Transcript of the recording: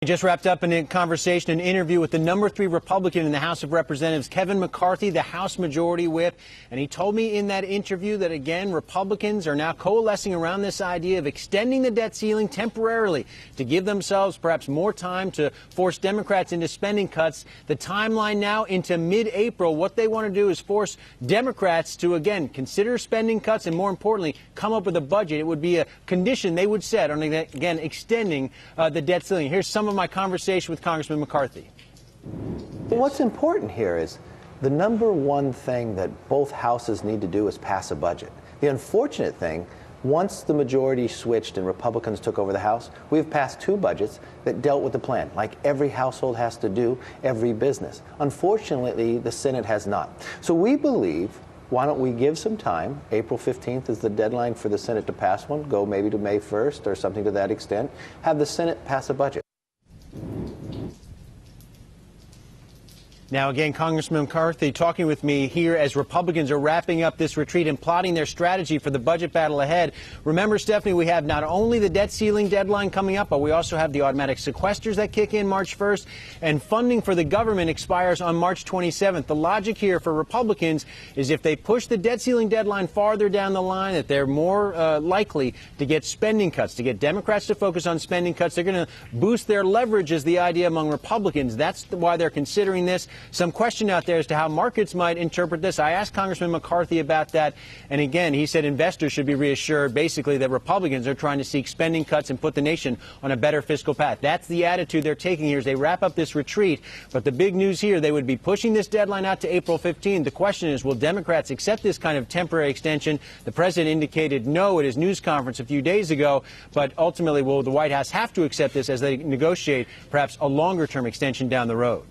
We just wrapped up a conversation, an interview with the number 3 Republican in the House of Representatives, Kevin McCarthy, the House Majority Whip. And he told me in that interview that, again, Republicans are now coalescing around this idea of extending the debt ceiling temporarily to give themselves perhaps more time to force Democrats into spending cuts. The timeline now into mid-April. What they want to do is force Democrats to, again, consider spending cuts and, more importantly, come up with a budget. It would be a condition they would set on, again, extending the debt ceiling. Here's some of my conversation with Congressman McCarthy. Well, what's important here is the number one thing that both houses need to do is pass a budget. The unfortunate thing, once the majority switched and Republicans took over the House, we've passed 2 budgets that dealt with the plan, like every household has to do, every business. Unfortunately, the Senate has not. So we believe, why don't we give some time? April 15th is the deadline for the Senate to pass one. Go maybe to May 1st or something to that extent. Have the Senate pass a budget. Now, again, Congressman McCarthy talking with me here as Republicans are wrapping up this retreat and plotting their strategy for the budget battle ahead. Remember, Stephanie, we have not only the debt ceiling deadline coming up, but we also have the automatic sequesters that kick in March 1st, and funding for the government expires on March 27th. The logic here for Republicans is if they push the debt ceiling deadline farther down the line, that they're more likely to get spending cuts, to get Democrats to focus on spending cuts. They're going to boost their leverage, is the idea among Republicans. That's why they're considering this. Some question out there as to how markets might interpret this. I asked Congressman McCarthy about that, and again, he said investors should be reassured, basically, that Republicans are trying to seek spending cuts and put the nation on a better fiscal path. That's the attitude they're taking here as they wrap up this retreat. But the big news here, they would be pushing this deadline out to April 15. The question is, will Democrats accept this kind of temporary extension? The president indicated no at his news conference a few days ago, but ultimately, will the White House have to accept this as they negotiate perhaps a longer-term extension down the road?